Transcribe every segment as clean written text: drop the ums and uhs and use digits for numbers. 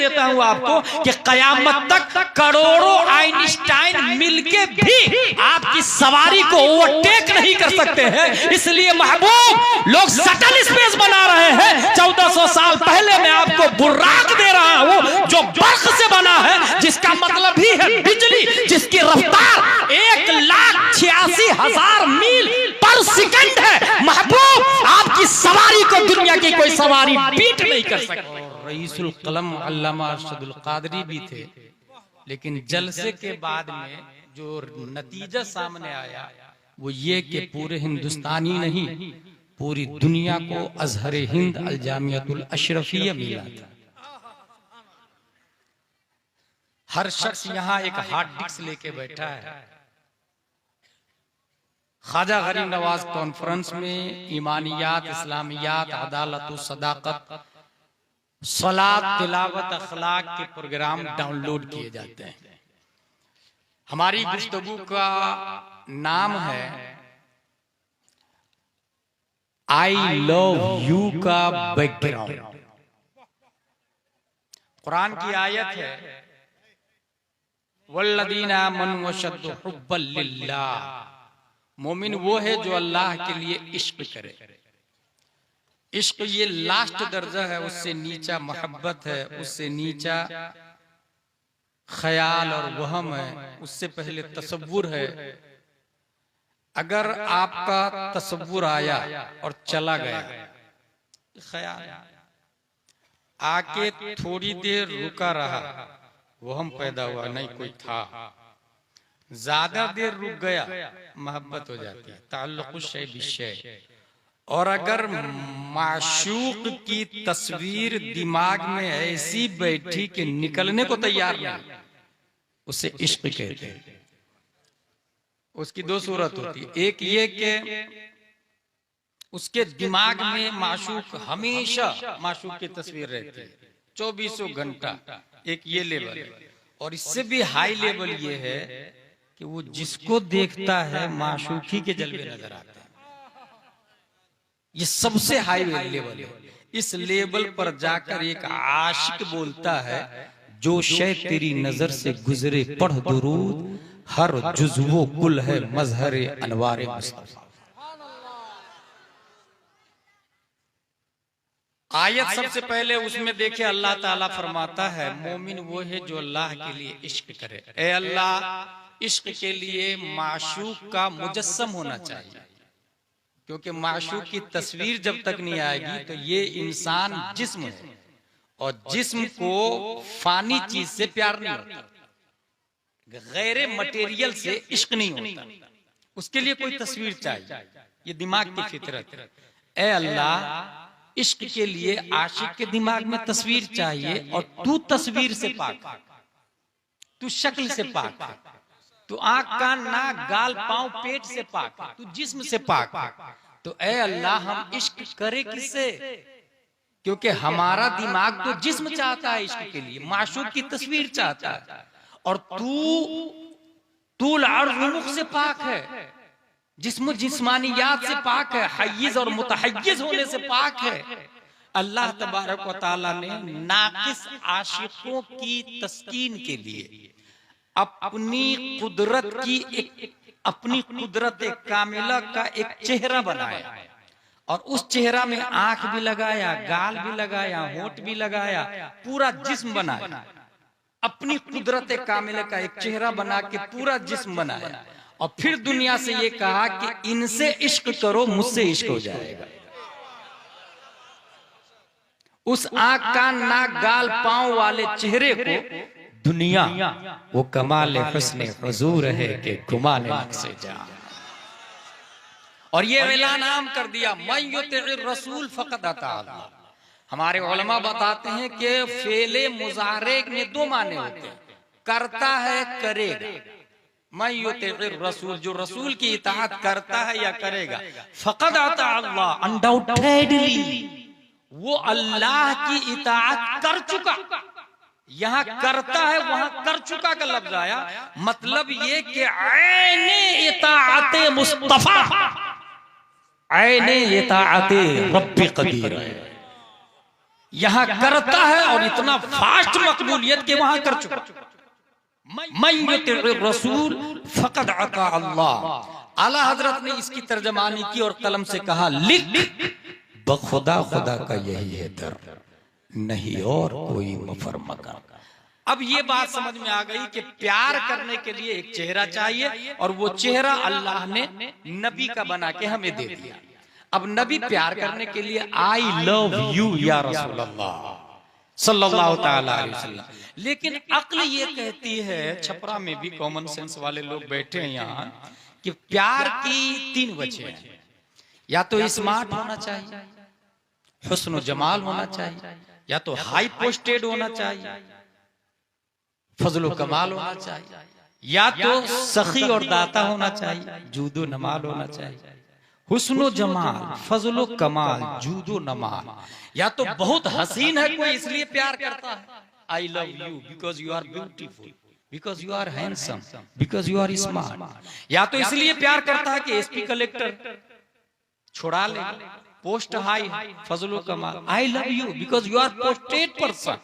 देता हूं आपको कि कयामत तक करोड़ों आइंस्टाइन मिलके भी आपकी सवारी को ओवरटेक नहीं कर सकते हैं। इसलिए महबूब लोग शटल स्पेस बना रहे हैं। 1400 साल पहले मैं आपको बुर्राक दे रहा हूं जो बर्फ से बना है, जिसका मतलब ही है बिजली, जिसकी रफ्तार 1,86,000 मील पर सेकंड है। महबूब आपकी सवारी को दुनिया की कोई सवारी बीट नहीं कर सकती। रईसुल कलम अल्लामा अरशदुल कादरी भी थे, लेकिन जलसे के बाद में जो नतीजा सामने आया वो ये कि पूरे हिंदुस्तानी नहीं, पूरी दुनिया को अजहर हिंद अल जामियतुल अशरफिया मिला था। हर शख्स यहाँ एक हार्ड डिस्क लेके बैठा है। ख्वाजा गरीब नवाज कॉन्फ्रेंस में ईमानियात, इस्लामियात, अदालत, सदाकत, सलात, तिलावत, अखलाक के प्रोग्राम डाउनलोड किए जाते हैं। हमारी गुफ्तगू का नाम है आई लव यू का बैकग्राउंड। कुरान की आयत है वल्लदीना आमनू अशद्दु हुब्बन लिल्लाह। मोमिन वो है जो अल्लाह के लिए इश्क करे। इश्क ये लास्ट दर्जा है, उससे नीचा मोहब्बत है, उससे नीचा ख्याल और वहम है, उससे पहले तसव्वुर है। अगर आपका तसव्वुर आया और चला गया, ख्याल आके थोड़ी देर रुका रहा, वहम पैदा हुआ, नहीं कोई था, ज्यादा देर रुक गया, मोहब्बत हो जाती है, ताल्लुक़ शै बिशै। और अगर माशूक की तस्वीर दिमाग में ऐसी बैठी कि निकलने को तैयार नहीं, उसे इश्क कहते हैं। उसकी दो सूरत होती है, एक ये कि उसके दिमाग में माशूक हमेशा माशूक की तस्वीर रहती है 24 घंटा, एक ये लेवल है। और इससे भी हाई लेवल ये है कि वो जिसको देखता है माशूकी के जलवे नजर आते हैं। ये सबसे हाई लेवल है। इस लेवल पर जाकर एक आशिक बोलता है, जो शय तेरी नजर से गुजरे पढ़ दुरूद, हर जुज़्वो कुल है मजहरे अनवारे मुस्तफा। आयत सबसे पहले उसमें देखे अल्लाह ताला फरमाता है मोमिन वो है जो अल्लाह के लिए इश्क करे। ए अल्लाह, इश्क के लिए माशूक का मुजस्सम होना चाहिए, क्योंकि माशूक की तस्वीर जब तक नहीं आएगी तो ये इंसान जिस्म है, और जिस्म को फानी चीज से प्यार नहीं होता, गैर मटेरियल से इश्क नहीं होता, उसके लिए कोई तस्वीर चाहिए। ये दिमाग की फितरत है। ए अल्लाह, इश्क के लिए आशिक के दिमाग में तस्वीर चाहिए, और तू तस्वीर से पाक, तू शक्ल से पाक, तू आंख कान नाक गाल पांव पेट से पाक, तू जिस्म से पाक। तो ए अल्लाह, हम इश्क करे किससे? क्योंकि हमारा दिमाग तो जिस्म चाहता है इश्क के लिए, माशूक की तस्वीर चाहता है, और तू अर्ज़ से पाक है, जिस्म जिस्मानियात से पाक है, हय्यिज और मुतहय्यिज होने से पाक है। अल्लाह तबारक व तआला ने नाकिस आशिकों की तस्कीन के लिए अपनी कुदरत की अपनी कुदरत कामिला का एक चेहरा बनाया, और उस चेहरा में आंख भी लगाया, गाल भी लगाया, होंठ भी लगाया, पूरा जिस्म बनाया। अपनी कुदरत कामिला का एक चेहरा बना के पूरा जिस्म बनाया, और फिर दुनिया से ये कहा कि इनसे इश्क करो, मुझसे इश्क हो जाएगा। उस आंख कान नाक गाल पांव वाले चेहरे को दुनिया वो कमाल हुस्न हुजूर है कि गुमान से जा। और ये ऐलान आम कर दिया, मन युतिइर रसूल फक़द अता अल्लाह। हमारे उलमा बताते हैं कि फेले मुजारे में दो माने होते हैं, करता है, करेगा। मैं युतिइर रसूल, जो रसूल की इताअत करता है या करेगा, फक़द अता अल्लाह, अनडाउटेडली वो अल्लाह की इताअत कर चुका। यहाँ करता है, वहां कर चुका का लफ्ज आया, मतलब ये कि ऐने इताअते मुस्तफा, ऐने इताअते रब्बी कदीर है। यहां करता है और इतना फास्ट मकबूलियत के वहां कर चुका। मैं रसूल फकद अता अल्लाह। आला हजरत ने इसकी तर्जमानी की और कलम से कहा, लिख बखुदा खुदा का यही है दर, नहीं और कोई मफरमा का। अब ये बात समझ में आ गई कि प्यार करने के लिए एक चेहरा चाहिए और वो चेहरा अल्लाह ने नबी का बना के हमें दे दिया। अब नबी प्यार करने के लिए आई लव यू या रसूल अल्लाह सल्लल्लाहु ताला अलैहि वसल्लम, लेकिन अक्ल ये कहती है, छपरा में भी कॉमन सेंस वाले लोग बैठे हैं यहाँ, कि प्यार की 3 वजह हैं। या तो स्मार्ट होना चाहिए, हुस्न जमाल होना चाहिए, या तो हाई पोस्टेड होना चाहिए, फजलो कमाल होना चाहिए, या तो सखी और दाता होना चाहिए, जूदो नमाल होना चाहिए। हुस्नो जमाल, फजलो कमाल, जूदो नमाल। या तो बहुत हसीन है कोई इसलिए प्यार करता है, I love you because you are beautiful, because you are handsome, because you are smart. या तो इसलिए प्यार करता है कि एसपी कलेक्टर छोड़ा ले, पोस्ट हाई, फजलो कमाल, I love you because you are posted person.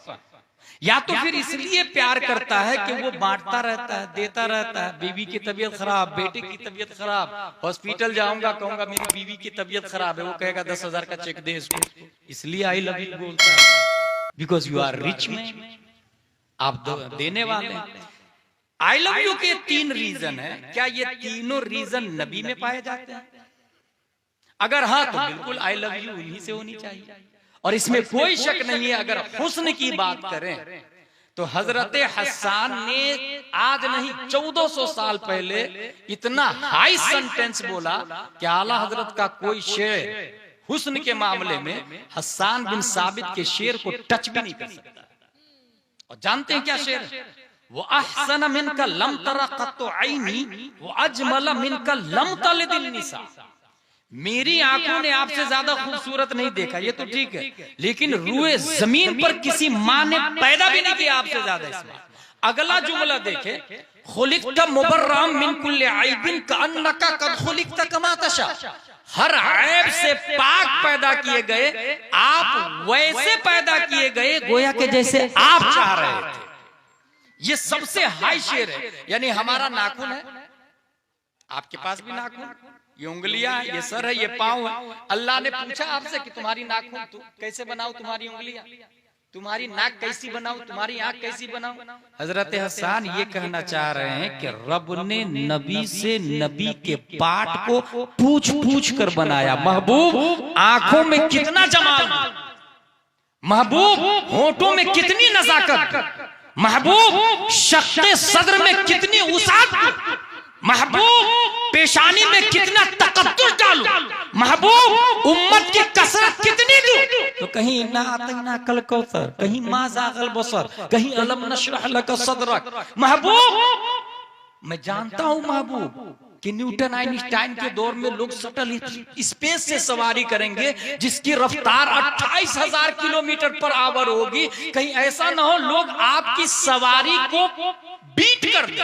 या तो फिर इसलिए प्यार करता है कि वो बांटता रहता है, देता रहता है। बीवी की तबीयत खराब, बेटे की तबीयत खराब, हॉस्पिटल जाऊंगा, कहूंगा मेरी बीवी की तबीयत खराब है, वो कहेगा 10,000 का चेक दे इसको, इसलिए आई लव यू बोलता है, because you are rich man, आप देने वाले हैं। आई लव यू के 3 रीजन है। क्या ये तीनों रीजन नबी में पाए जाते हैं? अगर हाँ तो बिल्कुल आई लव यू उन्हीं से होनी चाहिए, और इसमें कोई शक नहीं है। अगर हुस्न की बात करें तो हजरत हसन ने आज नहीं 1400 साल पहले इतना हाई सेंटेंस बोला कि आला हजरत का कोई शेर हुस्न के मामले में हसन बिन साबित के शेर को टच भी नहीं कर सकता। और जानते हैं क्या शेर? वो अहसन मिनका लम तरा कत्तु ऐनी वो अजमल मिनका लम तलिदिल निसा। मेरी आंखों ने आपसे ज्यादा खूबसूरत नहीं देखा, ये तो ठीक है, लेकिन रूए जमीन पर किसी माँ ने पैदा भी नहीं किया आपसे ज्यादा। इसमें अगला जुमला देखे, खुलिकता मुबर्रम मिन कुल्li ऐबिन कअन्नका कद खुलिकता कमा तशा। हर ऐब से पाक पैदा किए गए, आप वैसे पैदा किए गए गोया के जैसे आप चाह रहे थे। ये सबसे हाई शेर है। यानी हमारा नाखून है, आपके पास भी नाखून, ये उंगलियां, ये सर है, ये पांव है। अल्लाह ने पूछा आपसे कि तुम्हारी नाखून तो कैसे बनाओ, तुम्हारी उंगलियां, तुम्हारी नाक कैसी बनाओ, तुम्हारी आंख कैसी बनाओ। हजरत हसन ये कहना चाह रहे हैं कि रब ने नबी से नबी के पार्ट को पूछ पूछ कर बनाया। महबूब आंखों में कितना जमाल, महबूब होठों में कितनी नजाकत, महबूब शक्ते सदर में कितनी उसात, महबूब पेशानी में कितना तकद्दुस डालू, महबूब उम्मत की कसरत कितनी दूं। तो कहीं इन्ना आतना कल कौसर, कहीं मा ज़ाग़ल बसर, कहीं अलम नशरह लका सदरक। महबूब मैं जानता हूं महबूब कि न्यूटन आइंस्टाइन के दौर में लोग शटल स्पेस से सवारी करेंगे जिसकी रफ्तार 28,000 किलोमीटर पर आवर होगी। कहीं ऐसा ना हो लोग आपकी सवारी को बीट कर दे,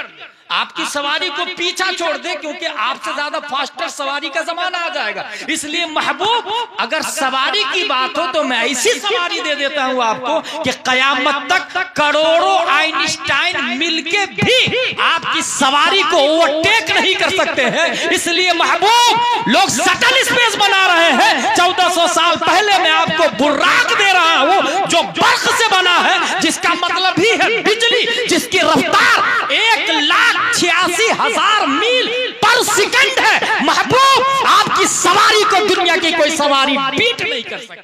आपकी सवारी को पीछा छोड़ दे, क्योंकि आपसे ज्यादा फास्टर सवारी का जमाना आ जाएगा। इसलिए महबूब अगर सवारी की बात हो तो मैं ऐसी सवारी दे देता हूं आपको कि कयामत तक करोड़ों आइंस्टाइन मिलके भी आपकी सवारी को ओवरटेक नहीं कर सकते हैं। इसलिए महबूब लोग शटल स्पेस बना रहे हैं। 1400 साल पहले मैं आपको बुर्राक दे रहा हूं जो बर्फ से बना है, जिसका मतलब ही है बिजली, जिसकी रफ्तार 1,86,000 मील पर सेकंड है। महबूब आपकी सवारी को दुनिया की कोई सवारी बीट नहीं कर सकती।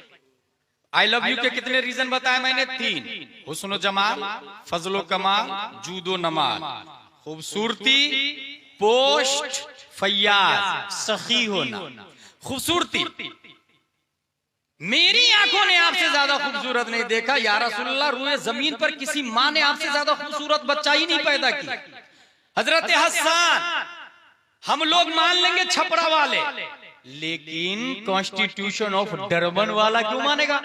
आई लव यू के कितने रीजन बताए मैंने? 3, हुस्न जमाल, फजलो कमाल, जूदो नमाल। खूबसूरती, पोस्ट, फैयाज, सखी होना। खूबसूरती, मेरी आंखों ने आपसे ज्यादा खूबसूरत नहीं देखा या रसूलुल्लाह, रूए जमीन पर किसी माँ ने आपसे ज्यादा खूबसूरत बच्चा ही नहीं पैदा किया। हजरत हसन हम लोग मान लेंगे छपरा वाले, लेकिन कॉन्स्टिट्यूशन ऑफ डरबन वाला क्यों मानेगा?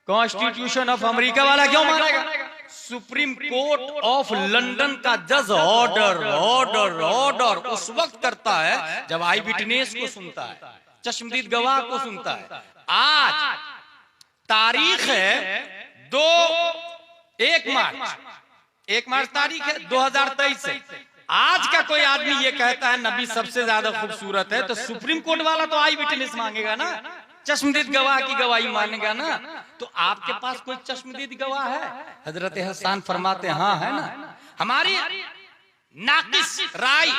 कॉन्स्टिट्यूशन ऑफ अमेरिका वाला क्यों मानेगा? सुप्रीम कोर्ट ऑफ लंदन का जज ऑर्डर ऑर्डर ऑर्डर उस वक्त करता है जब आई विटनेस को सुनता है, चश्मदीद गवाह को सुनता है। आज तारीख है 1 मार्च तारीख है 2023 है। आज का कोई आदमी ये कहता है नबी सबसे ज्यादा खूबसूरत है, तो सुप्रीम कोर्ट वाला तो आई विटनेस मांगेगा ना, चश्मदीद गवाह की गवाही मानेगा ना। तो आपके पास कोई चश्मदीद गवाह है? हजरत हसन फरमाते हाँ है ना। हमारी नाकिस राय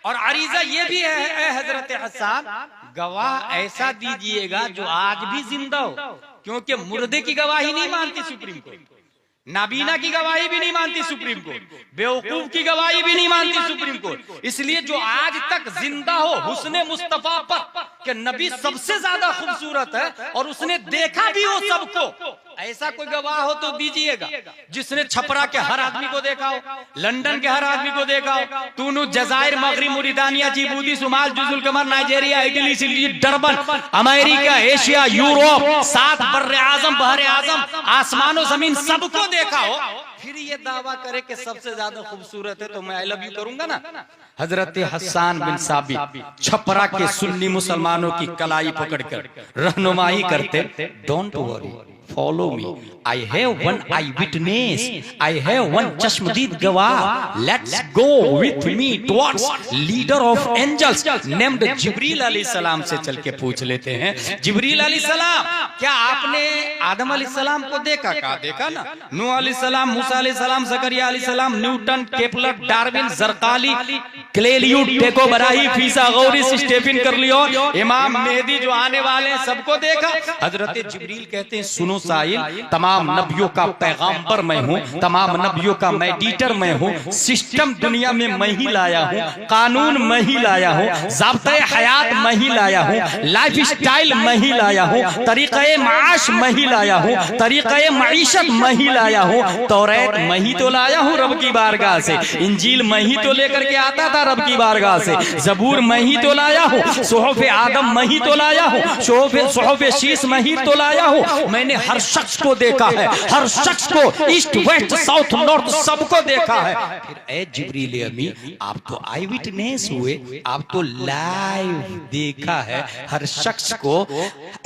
और अरीजा ये भी है हजरत हसन, गवाह ऐसा दीजिएगा जो आज भी जिंदा हो, क्योंकि मुर्दे की गवाही नहीं मानती सुप्रीम कोर्ट, नाबीना की गवाही भी नहीं मानती सुप्रीम कोर्ट, बेवकूफ की गवाही भी नहीं मानती सुप्रीम कोर्ट। इसलिए जो आज तक जिंदा हो हुस्ने मुस्तफा पर कि नबी सबसे ज्यादा खूबसूरत है और उसने देखा भी हो सबको, ऐसा कोई गवाह हो तो दीजिएगा। जिसने छपरा के हर आदमी को देखा हो, लंदन के हर आदमी को देखा हो, तूनु जजायर मगरिब मुरिदानिया जिबूती सुमाल जुजुल कमर नाइजीरिया इटली सिली डरबन अमेरिका एशिया यूरोप 7 बर्रे आजम बहरे आजम आसमानो जमीन सबको देखा हो, फिर ये दावा करे कि सबसे ज्यादा खूबसूरत है, तो मैं आई लव यू करूंगा ना। हजरत हसन बिन साबित छपरा के सुन्नी मुसलमानों की कलाई पकड़कर रहनुमाई करते, don't worry follow me, I have one eyewitness, I have one चश्मदीद गवाह, let's go with me towards leader of angels named जिब्रील अलैहिस्सलाम से चल के पूछ लेते हैं, जिब्रील अलैहिस्सलाम क्या आपने आदम अलैहिस्सलाम को देखा? कहा देखा ना। नूह अलैहिस्सलाम, मूसा अलैहिस्सलाम, जकरिया अलैहिस्सलाम, न्यूटन, केपलर, डार्विन, जरकाली, क्लेलियो, टेको बराही, फीसा गौरी, स्टेफिन करलियो, इमाम मेहदी जो आने वाले हैं सबको देखा। हजरत जिब्रील कहते हैं सुनो साहिल, तमाम नबियों का पैगाम्बर मैं हूँ, तमाम नबियों का मेडिटर मैं हूँ, सिस्टम दुनिया में मैं ही लाया हूँ, कानून मैं ही लाया हूँ, ज़ाब्ते हयात मैं ही लाया हूँ, लाइफ स्टाइल मैं ही लाया हूँ, तरीक़े माश मैं ही लाया हूँ, तरीक़े मईशत मैं ही लाया हूँ, तौरात मैं ही तो लाया हूँ रब की बारगाह से, इंजील मैं ही तो लेकर के आता था रब की बारगाह से, जबूर मैं ही तो लाया हूँ, सुहूफ़ आदम मैं ही तो लाया हूँ, सुहूफ़ शीश मैं ही तो लाया हूँ। मैंने हर शख्स को देखा है, हर शख्स को ईस्ट वेस्ट साउथ नॉर्थ सबको देखा है। फिर ए जिब्रील अमीन आप तो आई विटनेस हुए, आप तो लाइव देखा है हर शख्स को।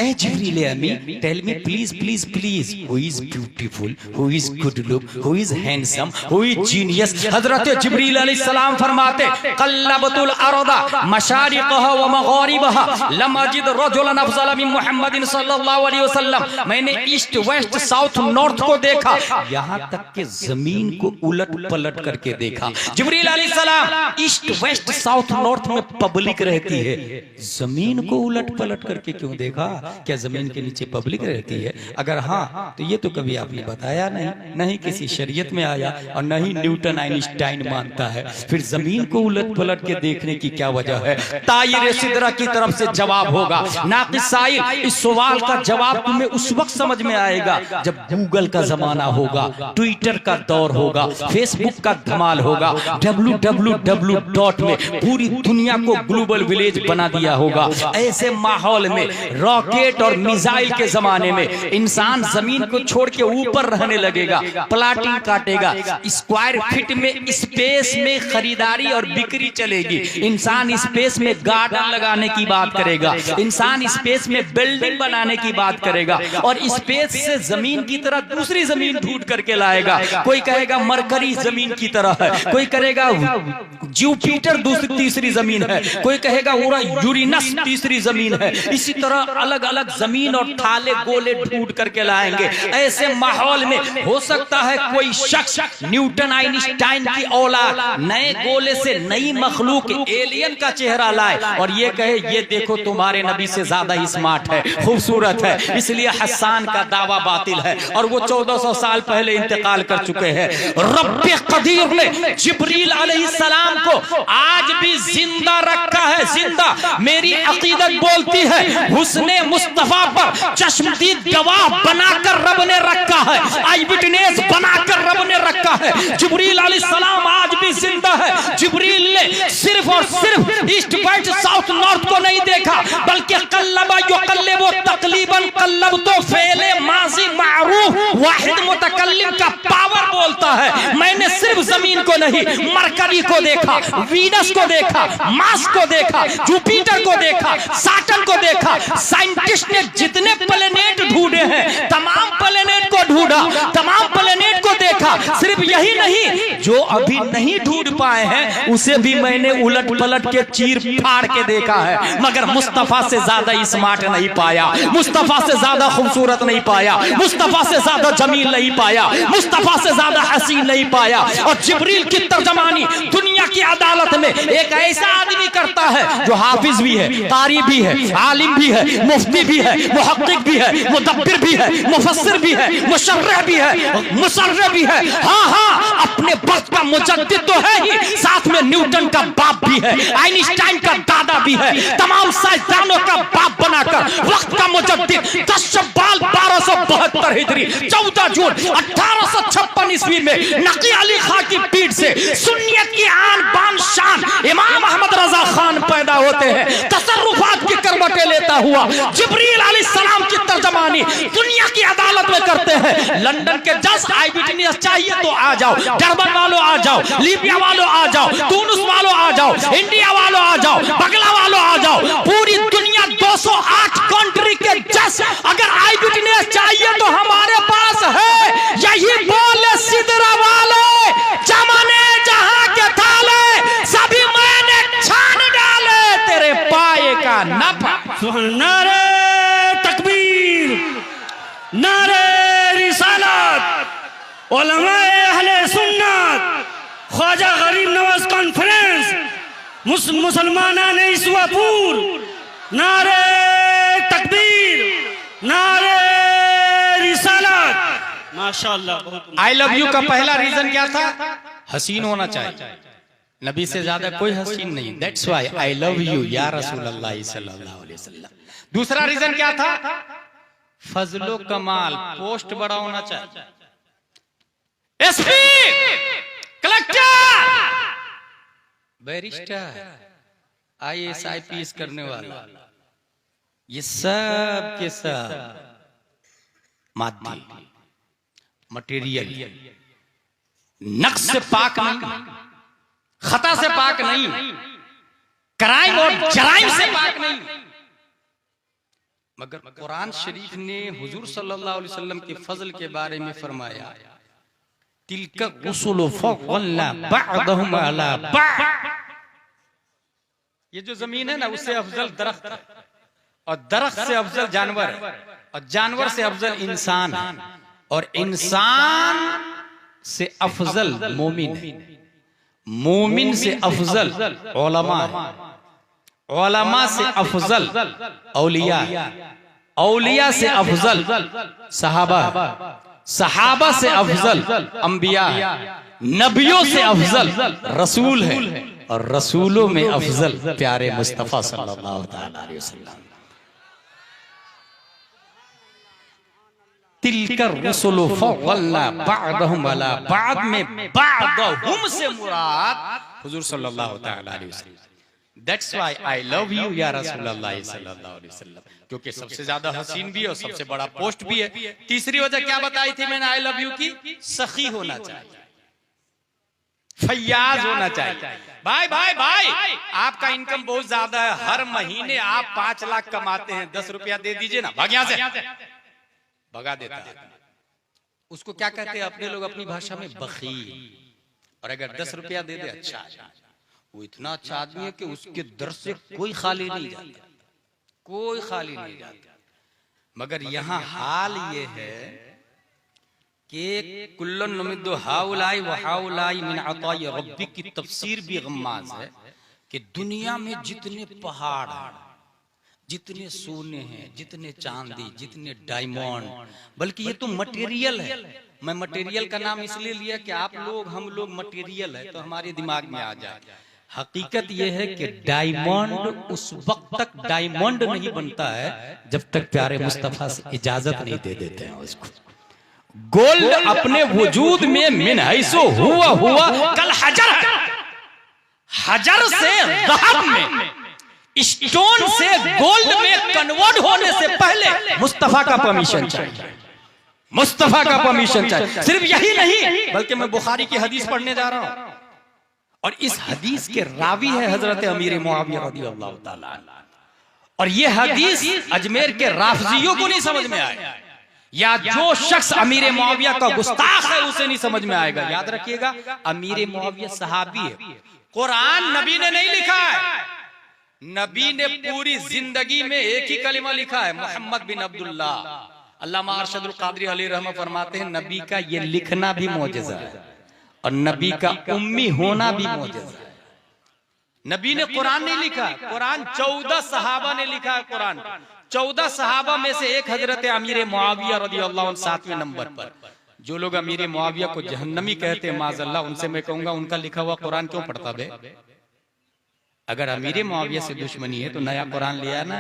ए Jibreel Ameen tell me please please please who is beautiful, who is good look, who is handsome, who is genius. हजरत जिब्रील अलैहिस्सलाम फरमाते कल्लबतुल अरदा मशारिकहा व मगारिबहा लम अजिद रजुलन अफज़ल मिन मुहम्मदिन सल्लल्लाहु अलैहि वसल्लम। मैंने ईस्ट वेस्ट साउथ नॉर्थ को देखा, यहाँ तक के जमीन को उलट पलट करके देखा। जिब्रील अलैहिस्सलाम ईस्ट वेस्ट साउथ नॉर्थ में पब्लिक रहती है, जमीन को उलट पलट करके क्यों देखा? क्या जमीन के नीचे पब्लिक रहती है? अगर हाँ तो ये तो कभी आपने बताया नहीं, नहीं किसी शरीयत में आया और नहीं न्यूटन आइंस्टाइन मानता है। फिर जमीन को उलट पलट के देखने की क्या वजह है? तायर सिदरा की तरफ से जवाब होगा। नाक़िस साइल इस सवाल का जवाब तुम्हें उस वक्त समझ में आएगा जब गूगल का जमाना होगा, ट्विटर का दौर होगा, फेसबुक का धमाल होगा, www. में पूरी दुनिया को ग्लोबल विलेज बना दिया होगा। ऐसे माहौल में रॉकेट और मिसाइल के जमाने में इंसान जमीन को छोड़ के ऊपर रहने लगेगा, प्लाटिंग काटेगा, स्क्वायर फीट में स्पेस में खरीदारी और बिक्री चलेगी। इंसान स्पेस में गार्डन लगाने की बात करेगा, इंसान स्पेस में बिल्डिंग बनाने की बात करेगा और स्पेस से जमीन की तरह दूसरी जमीन ढूंढ करके लाएगा। कोई कहेगा मरकरी जमीन की तरह है, कोई करेगा जुपिटर दूसरी तीसरी जमीन है, कोई कहेगा यूरेनस तीसरी जमीन है। इसी तरह अलग अलग जमीन और थाले गोले ढूंढ करके लाएंगे। ऐसे माहौल में हो सकता है कोई शख्स न्यूटन आइंस्टाइन की औलाद नए गोले से नई मखलूक एलियन का चेहरा लाए और ये कहे ये देखो तुम्हारे नबी से ज्यादा ही स्मार्ट है, खूबसूरत है। इसलिए हसन का दावा बातिल है और वो 1400 साल पहले इंतकाल कर चुके हैं। रब्बे कदीर ने जिब्रील अलैहिस्सलाम को आज भी जिंदा रखा है, जिंदा। मेरी अकीदत बोलती है हुस्ने मुस्तफा पर चश्मदीद गवाह बनाकर रब ने रखा है, आई विटनेस बनाकर रब ने रखा है। जिब्रील अलैहिस्सलाम आज भी जिंदा है। जिब्रील ने सिर्फ और सिर्फ ईस्ट वेस्ट साउथ नॉर्थ को नहीं देखा, बल्कि कल्लबा युकल्लिबु तकलीबन कल्लब तो फेले माजी मारूफ वाहिद मुतकल्लिम का पावर बोलता है। मैंने सिर्फ जमीन को नहीं, मरकरी को देखा, वीनस को देखा, मार्स को देखा, जुपिटर को देखा, सैटर्न को देखा। साइंटिस्ट ने जितने प्लेनेट ढूंढे हैं तमाम प्लेनेट को ढूंढा, तमाम प्लेनेट को देखा। सिर्फ यही नहीं, जो अभी नहीं ढूंढ पाए हैं उसे भी मैंने उलट पलट के चीर फाड़ के देखा है, मगर मुस्तफा से ज्यादा स्मार्ट नहीं पाया, मुस्तफा से ज्यादा खूबसूरत नहीं पाया, मुस्तफा से ज्यादा जमील नहीं पाया, मुस्तफा से ज्यादा हसीन नहीं पाया। और जिब्रील की तर्जमानी दुनिया की अदालत में एक ऐसा आदमी करता है जो हाफिज भी है, कारी भी है, आलिम भी है, मुफ्ती भी है, मुहक्किक भी है, मुदब्बिर भी है, मुफस्सिर भी है, मुशर्रह भी है, मुसर्रह भी है। हाँ हाँ, अपने वक्त का मुजद्दिद तो है ही, साथ में न्यूटन का बाप भी है, आइंस्टाइन का दादा भी है, तमाम साइंसदानों का बाप बनाकर वक्त का मुजद्दिद 10 शव्वाल 1272 हिजरी 14 जून 1856 ईस्वी में नकी अली खां की पीठ से सुन्नियत की आन बान शान इमाम अहमद रजा खान पैदा होते हैं। तसर्रुफात की करवटें लेता हुआ जिब्रील अलैहिस्सलाम की तर्जमानी दुनिया की अदालत में करते हैं। लंदन के 10 आई विटनेस चाहिए तो आ जाओ, डरबन वालों आ जाओ, लीबिया वालों आ जाओ, तुनिस वालों आ जाओ, इंडिया वालों आ जाओ, बंगला वालों आ जाओ, पूरी दुनिया 208 कंट्री के 10 अगर आई विटनेस चाहिए तो हमारे पास है। यही बोले सिदरा वाले, जमाने जहां के थाले सभी मैंने छान डाले, तेरे पाए का नफा। नारे तकबीर, नारे रिसालत, उलमाए अहले सुन्नत, ख्वाजा गरीब नवाज कॉन्फ्रेंस, मुसलमानान ईसवापुर, नारे तकबीर, नारे रिसालत। माशाअल्लाह। आई लव यू का पहला रीजन क्या था? हसीन होना चाहिए, नबी से ज्यादा कोई हसीन नहीं, that's why I love you या रसूल अल्लाह सल्लल्लाहु अलैहि वसल्लम। दूसरा रीजन क्या था? फजलो कमाल, पोस्ट बड़ा होना चाहिए, SP, collector, barrister, IAS IPS करने वाला, ये सब के सब माध्यम मटेरियल, नक्श से पाक नहीं, खता से पाक नहीं, क्राइम और जराइम से पाक नहीं। मगर कुरान शरीफ ने हुजूर सल्लल्लाहु अलैहि वसल्लम के फजल के बारे में फरमाया, तिलका रुसुलु फज़्ज़लना बअदहुम अला बअद। ये जो जमीन है ना, उससे अफजल दरख्त है, और दरख्त से अफजल जानवर, और जानवर से अफजल इंसान, और इंसान से अफजल मोमिन, मोमिन से अफजल उलमा, उलमा से अफजल औलिया, औलिया से अफजल सहाबा, सहाबा से अफजल अंबिया, नबियों से अफजल रसूल है, और रसूलों में अफजल प्यारे मुस्तफा सल्लल्लाहु अलैहि वसल्लम। तिलकर रसूलु फज़्ज़लना बअदहुम अला बअद में बअदहुम से मुराद हुजूर सल्लल्लाहु अलैहि वसल्लम। That's why I love you या रसूल अल्लाह सल्लल्लाहु अलैहि वसल्लम, क्योंकि सबसे ज्यादा हसीन भी है और सबसे बड़ा पोस्ट भी है। तीसरी वजह क्या बताई थी मैंने आई लव यू की? सखी होना चाहिए, फैयाज होना चाहिए। भाई भाई भाई, आपका इनकम बहुत ज्यादा है, हर महीने आप 5 लाख कमाते हैं, 10 रुपया दे दीजिए ना, भाग यहां से, भगा देता है। उसको क्या कहते हैं अपने लोग अपनी भाषा में? बखील। और अगर 10 रुपया दे दे, अच्छा, वो इतना अच्छा आदमी है कि उसके दर से कोई खाली नहीं जाता, कोई खाली नहीं जाता। मगर यहाँ हाल ये है कि कुल्लन नुमिद्दु हाउलाई व हाउलाई मिन अताई रब्बी की तफसीर भी गम्माज है कि दुनिया में जितने पहाड़ हैं, जितने सोने हैं, जितने चांदी, जितने डायमंड, बल्कि ये तो मटेरियल है। मैं मटेरियल का नाम इसलिए लिया कि आप लोग, हम लोग मटेरियल है तो हमारे दिमाग में आ जाए। हकीकत यह है कि डायमंड उस वक्त तक डायमंड नहीं बनता है जब तक प्यारे मुस्तफा से इजाजत नहीं दे देते हैं उसको। गोल्ड अपने वजूद में मिन हैसो हुआ कल हजर है, हजर से ज़हब में, स्टोन से गोल्ड में कन्वर्ट होने से पहले मुस्तफा का परमिशन चाहिए, मुस्तफा का परमिशन चाहिए। सिर्फ यही नहीं, बल्कि मैं बुखारी की हदीस पढ़ने जा रहा हूं और इस हदीस के रावी है हजरत अमीर मुआविया रज़ियल्लाहु ताला अन्हु। और ये हदीस अजमेर के राफजियों को नहीं समझ में आए, या जो शख्स अमीर मुआविया का गुस्ताख है उसे नहीं समझ में आएगा। याद रखिएगा, अमीर मुआविया सहाबी है, कुरान नबी ने नहीं लिखा है, नबी ने पूरी जिंदगी में एक ही कलिमा लिखा है, मोहम्मद बिन अब्दुल्लाह। अल्लामा अरशदुल कादरी अलैहि रहमत फरमाते हैं, नबी का ये लिखना भी मौजज़ा है और नबी का उम्मी होना भी मौजज़ा है। नबी ने कुरान नहीं लिखा, कुरान 14 सहाबा ने लिखा है। कुरान 14 सहाबा में से एक हजरत अमीर मुआविया रज़ियल्लाहु अन्हु 7वें नंबर पर। जो लोग अमीर मुआविया को जहन्नमी कहते हैं माज़अल्लाह, उनसे मैं कहूंगा उनका लिखा हुआ कुरान क्यों पढ़ता बे? अगर अमीर मुआविया से दुश्मनी है तो नया कुरान लिया ना।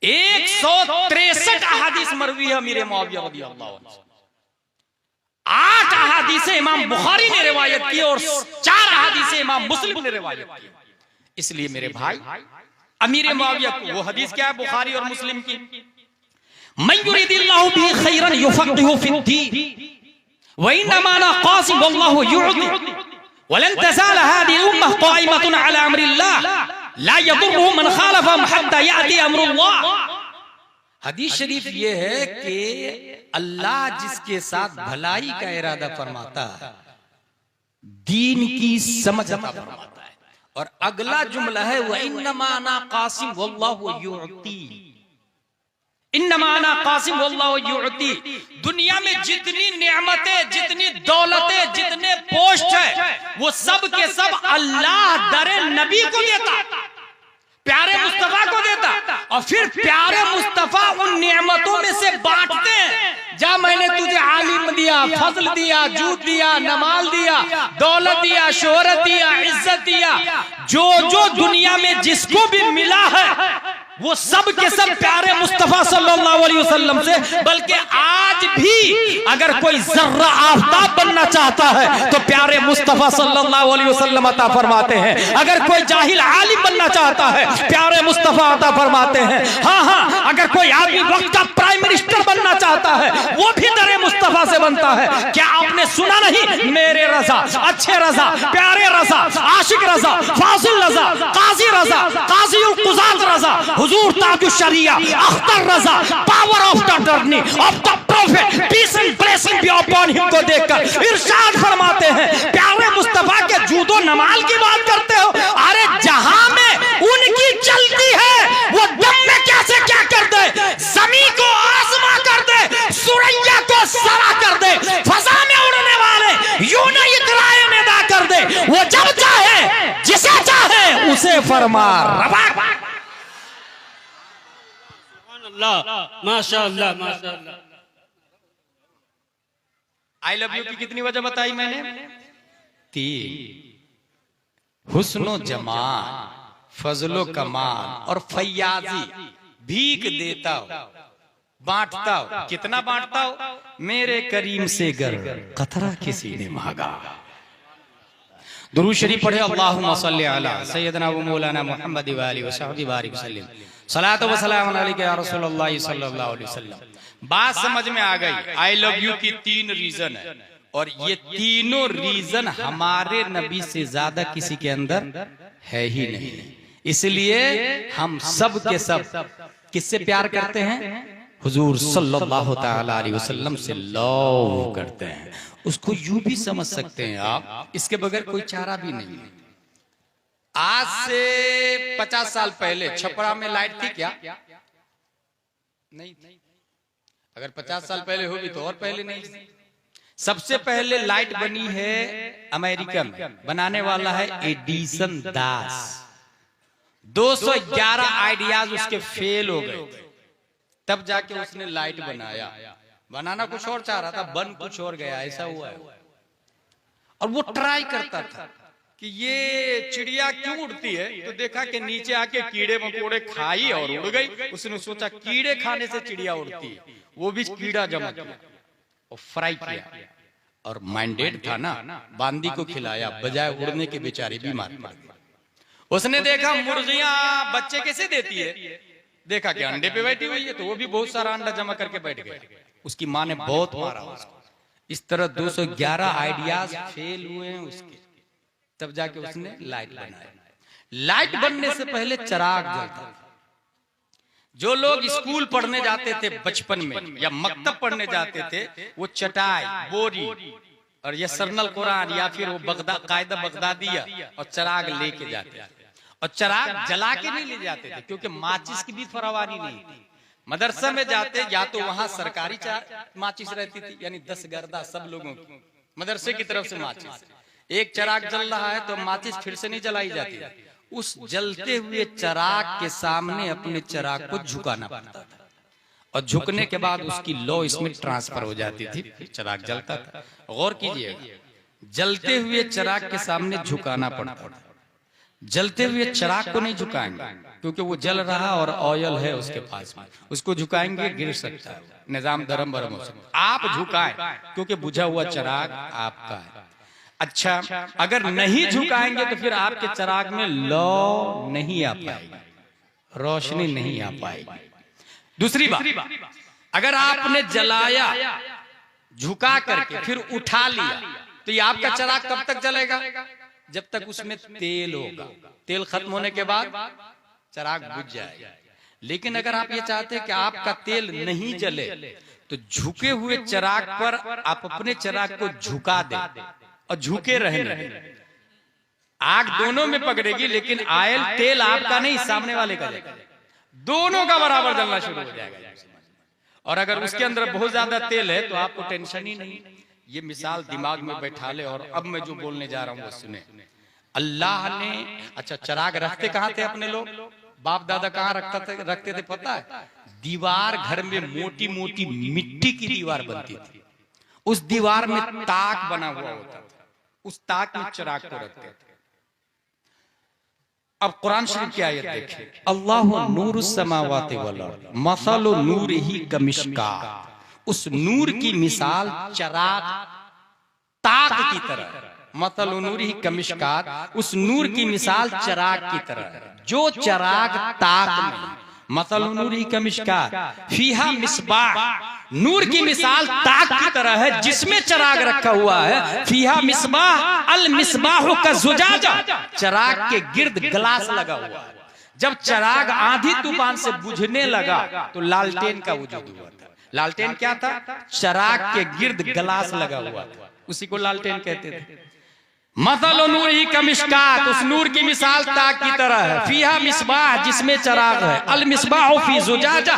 163 अहादीस मरवी है अमीर मुआविया रज़ियल्लाहु अन्हु। 8 अहादीसें इमाम बुखारी ने रिवायत की और 4 अहादीसें इमाम मुस्लिम ने रिवायत की। इसलिए मेरे भाई, अमीर मुआविया को वो हदीस क्या है बुखारी और मुस्लिम की, मन युरिदिल्लाहु बिही खैरन युफक्किहु फिद्दीन व इन्नमा अना क़ासिम वल्लाहु युअति वलन तज़ाल हादिही उम्मह क़ाइमतुन अला अम्रिल्लाह ला यदुर्रुहु मन ख़ालफहुम हत्ता याति अम्रुल्लाह। हदीस शरीफ ये है कि अल्लाह जिसके साथ भलाई का इरादा फरमाता है, दीन की समझ अता फरमाता है। और अगला जुमला है व इन्नमा अना क़ासिम वल्लाहु युअति, इन्नमा अना क़ासिम वल्लाहु युअति। दुनिया में जितनी नेमतें, जितनी दौलतें, जितने पोस्ट है, वो सब के सब अल्लाह दरे नबी को देता, प्यारे मुस्तफा को देता, और फिर प्यारे मुस्तफा उन नेमतों में से बांटते हैं। जा मैंने तुझे आलिम दिया, फजल दिया, जूद दिया, नमाल दिया, दौलत दिया, शोहरत दिया, इज्जत दिया, जो जो दुनिया में जिसको भी मिला है वो सब के सब प्यारे मुस्तफा सल्लल्लाहु अलैहि वसल्लम से। बल्कि आज भी अगर कोई जर्रा आफताब बनना चाहता है तो प्यारे मुस्तफा सल्लल्लाहु अलैहि वसल्लम अता फरमाते हैं। अगर कोई जाहिल आलिम बनना चाहता है, प्यारे मुस्तफा अता फरमाते हैं। हाँ हाँ, अगर कोई आदमी वक्त का प्राइम मिनिस्टर बनना चाहता है वो भी दरे मुस्तफा से बनता है। क्या आपने सुना नहीं, मेरे रजा, अच्छे रजा, प्यारे रजा, आशिक रजा, फासिल रजा, काजी रजा, काजीउल कुज़ात रजा, हुजूर ताजुश शरिया, Akhtar Raza, power of the journey of the prophet, peace and blessing be upon him को देखकर इरशाद फरमाते हैं, प्यारे मुस्तफा के जूदो नमाल की बात करते हो। अरे जहां में उनकी चलती है वो दम में कैसे क्या कर दे, जमीन को आसमां कर दे, सुरैया को सरा कर दे, फजा में उड़ने वाले यूं नहीं इतराए में दा कर दे। वो जब चाहे जिसे चाहे उसे फरमा रवा। माशाअल्लाह माशाअल्लाह। आई लव यू की कितनी वजह बताई मैंने? 3, हुस्नो जमाल, फजलो कमाल और फैयाजी। भीख देता हो, बांटता हो। कितना बांटता हो? मेरे करीम से गर कतरा किसी ने मांगा। दुरूद शरीफ पढ़े, अल्लाहुम्मा सल्ली अला सय्यदना व मौलाना मुहम्मद व आलिहि व सहबिहि बारिक वसल्लम, सलातो व सलाम अलैका या रसूलल्लाह सल्लल्लाहु अलैहि वसल्लम। बात समझ में आ गई? आई लव यू की 3 रीजन है और ये तीनों रीजन हमारे नबी से ज्यादा किसी के अंदर है ही नहीं। इसलिए हम सब के सब किससे प्यार करते हैं? हुजूर सल्लल्लाहु ताला अलैहि वसल्लम से लव करते हैं। उसको यूं भी समझ सकते हैं आप, इसके बगैर कोई चारा भी नहीं। आज से 50 साल पहले छपरा में लाइट थी क्या? नहीं। अगर 50 साल पहले होगी तो और पहले नहीं। सबसे पहले लाइट बनी है अमेरिका में, बनाने वाला है एडिसन दास। 211 आइडियाज उसके फेल हो गए, तब जाके उसने लाइट बनाया। बनाना कुछ और चाह रहा था, बन कुछ और गया, ऐसा हुआ है। और वो ट्राई करता था कि ये चिड़िया क्यों उड़ती है, तो देखा कि नीचे आके कीड़े मकोड़े खाई और उड़ गई। उसने सोचा कीड़े खाने से चिड़िया उड़ती है, वो भी कीड़ा जमा किया और फ्राई किया और माइंडेड था ना, बांदी को खिलाया, बजाय उड़ने के बेचारे बीमार पड़ गए। उसने देखा मुर्गियां बच्चे कैसे देती है, देखा कि अंडे पे बैठी हुई है, तो वो भी बहुत सारा अंडा जमा करके बैठ गए। उसकी माँ ने बहुत मारा उसको। इस तरह 211 आइडियाज फेल हुए हैं उसके। तब जाके उसने लाइट बनाया। लाइट बनने से पहले चिराग जलता था। जो लोग स्कूल पढ़ने जाते थे बचपन में या मकतब पढ़ने जाते थे, वो चटाई, बोरी और ये सरनल कुरान या फिर वो कायदा बगदादिया और चिराग लेके जाते थे। और चिराग जला के नहीं ले जाते थे, क्योंकि माचिस की भी फरावारी नहीं थी। मदरसा में जाते या तो वहां सरकारी माचिस रहती थी, यानी 10 गर्दा सब लोगों की मदरसे की तरफ से माचिस। एक चिराग जल रहा है तो माचिस फिर से नहीं जलाई जाती, उस जलते हुए चिराग के सामने अपने चिराग को झुकाना पड़ता था, और झुकने के बाद उसकी लौ इसमें ट्रांसफर हो जाती थी, फिर चिराग जलता था। गौर कीजिए, जलते हुए चिराग के सामने झुकाना पड़ता था। जलते हुए चिराग को नहीं झुकाएंगे, क्योंकि वो जल रहा और ऑयल है उसके पास में, उसको झुकाएंगे गिर सकता है, निजाम धर्म भरम हो सकता है। आप झुकाएं, क्योंकि बुझा हुआ चिराग आपका है। अच्छा, अगर नहीं झुकाएंगे तो फिर आपके चिराग में लौ नहीं आ पाएगी, रोशनी नहीं आ पाएगी। दूसरी बात, अगर आपने जलाया झुका करके फिर उठा लिया, तो ये आपका चिराग कब तक जलेगा? जब तक उसमें तेल होगा। तेल खत्म होने के बाद चिराग बुझ जाएगा। लेकिन अगर आप ये चाहते हैं कि आपका तेल नहीं जले, तो झुके हुए चिराग पर आप अपने चिराग को झुका दें और झुके रहने। आग दोनों में पकड़ेगी, लेकिन आयल तेल आपका नहीं, सामने वाले का जलेगा। दोनों का बराबर जलना शुरू हो जाएगा। और अगर उसके अंदर बहुत ज्यादा तेल है तो आपको टेंशन ही नहीं। ये मिसाल दिमाग में बैठा ले, और अब मैं जो बोलने जा रहा हूं वो सुने। अल्लाह ने, अच्छा, चिराग रखते कहां थे अपने लोग? बाप दादा कहां रखते थे पता है? दीवार, घर में मोटी मोटी मिट्टी की दीवार बनती थी, उस दीवार में ताक बना हुआ होता था, उस ताक में चिराग को रखते थे। अब कुरान शरीफ की आयत देखिए, अल्लाहु नूरुस समावाति वल अर्द मसलु नूरिही कमिश्कात। उस नूर की मिसाल चिराग ताक की तरह, मसलु नूरिही कमिश्कात, उस नूर की मिसाल चिराग की तरह। जो चिराग ताक में, मसलु नूरिही कमिश्कात फीहा मिसबाह, नूर की मिसाल ताक की तरह है जिसमें चिराग रखा हुआ है। फीहा मिसबाह अल मिसबाह का जुजाजा, चिराग के गिर्द ग्लास लगा हुआ है। जब चिराग आंधी तूफान से बुझने लगा तो लालटेन का वजूद हुआ था। लालटेन क्या था? चिराग के गिर्द ग्लास लगा हुआ था, उसी को लालटेन कहते थे। मसलु नूरिही कमिश्कात, उस नूर की मिसाल ताक की तरह है। फीहा मिसबाह, जिसमें चिराग है। अल मिसबाह फी जुजाजा,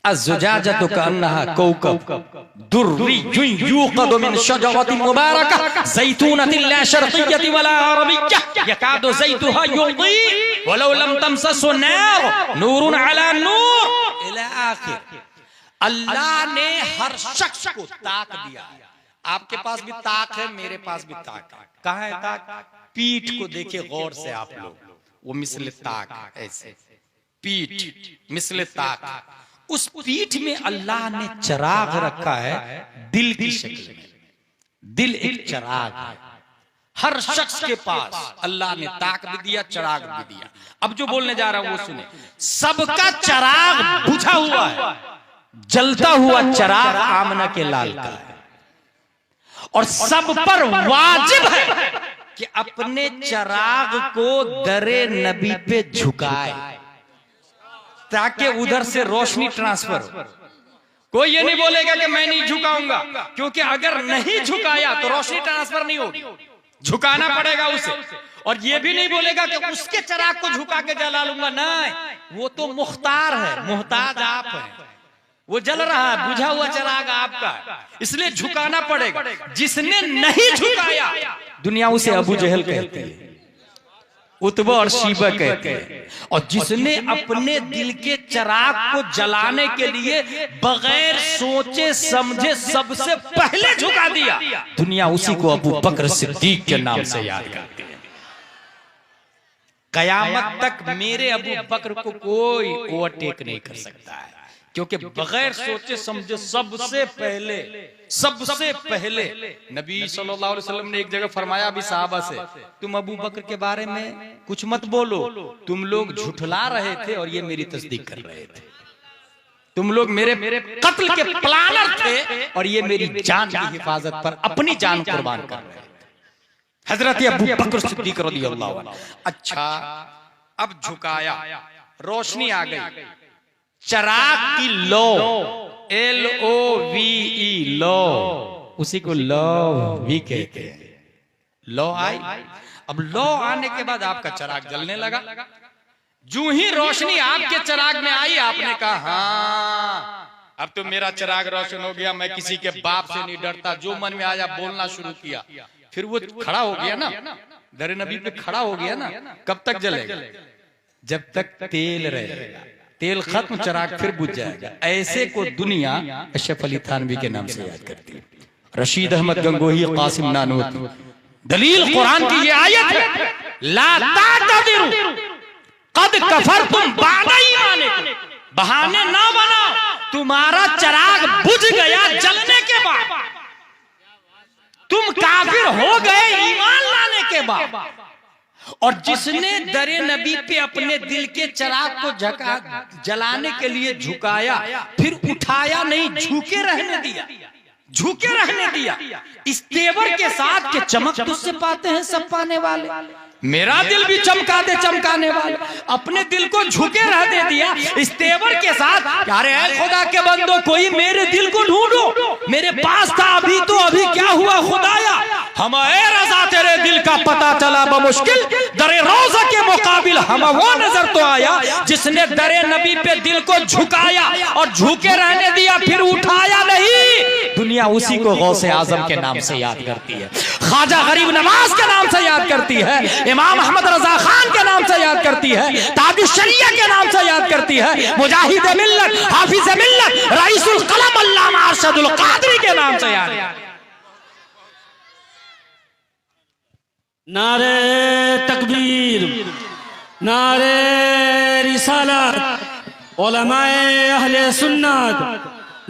अज़्ज़ुजाजतु कअन्नहा कौकब दुर्रियुन यूक़दु मिन शजरतिन मुबारकह ज़ैतूनतिन ला शर्क़िय्यतिन वला अरबिय्यह यकादु ज़ैतुहा युज़ी वलौ लम तमससहु नार नूरुन अला नूर इला आखिर। अल्लाह ने हर शख्स को ताक दिया है। आपके पास भी ताक है, मेरे पास भी ताक है। कहाँ है ताक? पीठ को देखिए गौर से आप लोग, वो मिसले ताक, ऐसे पीठ मिसले ताक। उस पीठ में अल्लाह ने चिराग रखा है दिल की शक्ल में। दिल एक चिराग है, हर शख्स के पास अल्लाह ने ताक भी दिया, चिराग भी दिया। अब जो बोलने जा रहा हूं वो सुने। सबका चिराग बुझा हुआ है, जलता हुआ चिराग आमना के लाल का है, और सब पर वाजिब है कि अपने चिराग को दरे नबी पे झुकाए, ताकि उधर से रोशनी ट्रांसफर हो। कोई ये नहीं बोलेगा कि मैं नहीं झुकाऊंगा, क्योंकि अगर नहीं झुकाया तो रोशनी ट्रांसफर नहीं होगी, झुकाना पड़ेगा उसे। और ये भी नहीं बोलेगा कि उसके चिराग को झुका के जला लूंगा, नहीं, वो तो मुख्तार है, मुहताज आप हैं, वो जल रहा है, बुझा हुआ चिराग आपका, इसलिए झुकाना पड़ेगा। जिसने नहीं झुकाया, दुनिया उसे अबू जहल कहते हैं, उतबा और शीबा कहते हैं। और जिसने अपने दिल के चिराग को जलाने के लिए बगैर सोचे समझे सबसे पहले झुका दिया, दुनिया उसी को अबू बकर सिद्दीक के नाम से याद करती है। कयामत तक मेरे अबू बकर को कोई ओवरटेक नहीं कर सकता है, क्योंकि बगैर सोचे समझे सबसे पहले नबी सल्लल्लाहु अलैहि वसल्लम ने एक जगह फरमाया भी साहबा से, तुम अबू बकर के बारे में कुछ मत बोलो, तुम लोग झुठला रहे थे और ये मेरी तस्दीक कर रहे थे, तुम लोग मेरे कत्ल के प्लानर थे और ये मेरी जान की हिफाजत पर अपनी जान कुर्बान कर रहे थे। हजरत अबू बकर सिद्दीक रज़ियल्लाहु अन्हु। अच्छा, अब झुकाया, रोशनी आ गई, चराग की लो, LOVE लो, उसी को लो भी कहते हैं। लो आई, अब लो आने के बाद आपका चराग जलने लगा। जूं ही रोशनी आपके चराग में आई, आपने कहा हाँ अब तो मेरा चराग रोशन हो गया, मैं किसी के बाप से नहीं डरता, जो मन में आया बोलना शुरू किया। फिर वो खड़ा हो गया ना, दर नबी पे खड़ा हो गया ना। कब तक जलेगा? जब तक तेल रहेगा, तेल खत्म चराग फिर बुझ जाएगा। ऐसे को दुनिया अशरफ अली थानवी के नाम से याद करती है, रशीद अहमद गंगोही, कासिम नानोती। दलील कुरान की ये आयत है, ला तातदिरु कद कफरतुम बादा ईमानिकुम, बहाने ना बनाओ, तुम्हारा चराग बुझ गया जलने के बाद, तुम काफिर हो गए ईमान लाने के बाद। और जिसने दरे नबी पे अपने दिल के चराग को जलाने के लिए झुकाया, फिर उठाया नहीं, झुके रहने दिया, झुके रहने दिया, इस तेवर के साथ के चमक तुझसे पाते हैं सब पाने वाले। मेरा दिल भी चमका दे चमकाने वाले, अपने दिल को झुके रहने दिया इस तेवर के साथ। अरे खुदा के बंदो, कोई मेरे दिल को ढूंढो, मेरे पास था अभी तो अभी क्या हुआ खुदाया, हमें रज़ा तेरे दिल का पता चला बमुश्किल, दरे रोज़ा के मुकाबिल हम वो नजर तो आया जिसने दरे नबी पे दिल को झुकाया और झुके रहने दिया, फिर उठाया नहीं। दुनिया उसी को गौसे आजम के नाम से याद करती है, ख्वाजा गरीब नवाज के नाम से याद करती है, इमाम अहमद रजा खान के नाम से याद करती है, ताजुश शरिया के नाम से याद करती है, मुजाहिद मिल्लत, हाफिज मिल्लत, रईसुल कलम अल्लामा अरशदुल कादरी के नाम से याद। नारे तकबीर, नारे रिसालत, उलमाए अहले सुन्नत,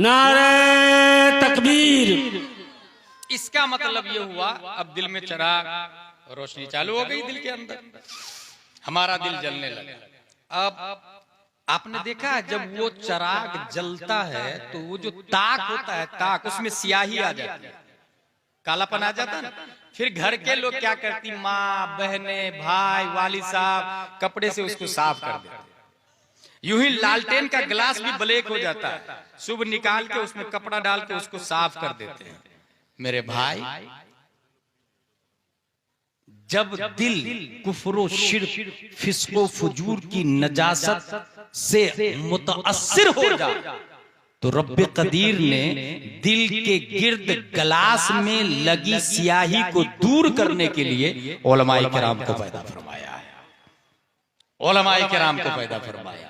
नारे तकबीर। इसका मतलब ये हुआ, अब दिल में चराग, रोशनी चालू हो गई दिल के अंदर, हमारा दिल जलने लगा। अब आपने देखा जब वो चराग जलता है तो वो जो ताक होता है, ताक, उसमें स्याही आ जाती है, कालापन आ जाता है ना। फिर घर के लोग क्या करती, माँ, बहने, भाई, वालिद साहब कपड़े से उसको साफ कर देते। यूं ही लालटेन का गिलास भी ब्लैक हो जाता है, सुबह निकाल के उसमें कपड़ा डाल के उसको साफ कर देते हैं। मेरे भाई, जब दिल कुफ्र, शिर्क, फिस्को, फुजूर की नजासत से मुतासिर हो जाए तो रब्बे कदीर ने दिल के गिर्द गिलास में लगी स्याही को दूर करने के लिए उलमाए किराम को पैदा फरमाया है, उलमाए किराम को पैदा फरमाया।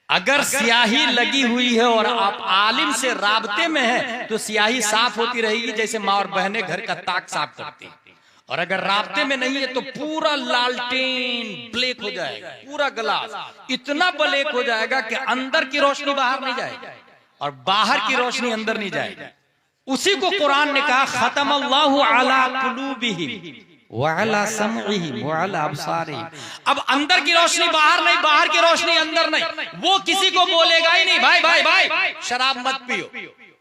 अगर स्याही लगी हुई है और आप आलिम से राबते में हैं तो स्याही साफ होती रहेगी, जैसे माँ और बहनें घर का ताक साफ करती हैं। और अगर राबते में नहीं है तो पूरा लालटेन ब्लैक हो जाएगा, पूरा गिलास इतना ब्लैक हो जाएगा कि अंदर की रोशनी बाहर नहीं जाएगी और बाहर की रोशनी अंदर नहीं जाएगी। उसी को कुरान ने कहा, खतमल्लाहु अला कुलूबिहिम व अला समइहिम व अला अबसारिहिम। अब अंदर की रोशनी बाहर नहीं, बाहर की रोशनी अंदर नहीं। वो किसी को बोलेगा ही नहीं, भाई भाई भाई शराब मत पियो,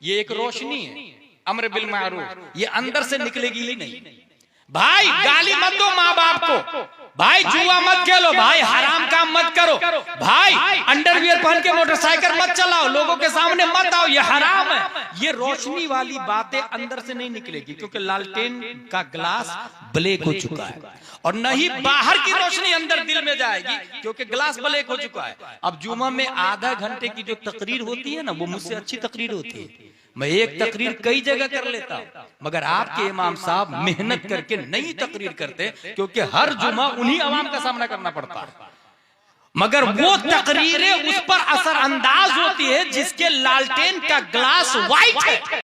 ये एक रोशनी है, अम्र बिल मारूफ, ये अंदर से निकलेगी ही नहीं। भाई गाली मत दो माँ बाप को, भाई जुआ मत खेलो, भाई हराम काम मत करो, भाई अंडरवियर पहन के मोटरसाइकिल मत चलाओ, लोगों के सामने मत आओ, ये हराम है। ये रोशनी वाली बातें अंदर से नहीं निकलेगी, क्योंकि लालटेन का ग्लास ब्लैक हो चुका है। और नहीं बाहर की रोशनी अंदर दिल में जाएगी, क्योंकि ग्लास ब्लैक हो चुका है। अब जुमा में आधा घंटे की जो तकरीर होती है ना, वो मुझसे अच्छी तकरीर होती है। मैं एक तकरीर कई जगह कर लेता हूं, मगर आपके इमाम साहब मेहनत करके नई तकरीर करते, क्योंकि हर जुमा उन्हीं अवाम का सामना करना पड़ता है। मगर वो तकरीरें उस पर असर अंदाज होती है जिसके लालटेन का ग्लास व्हाइट है।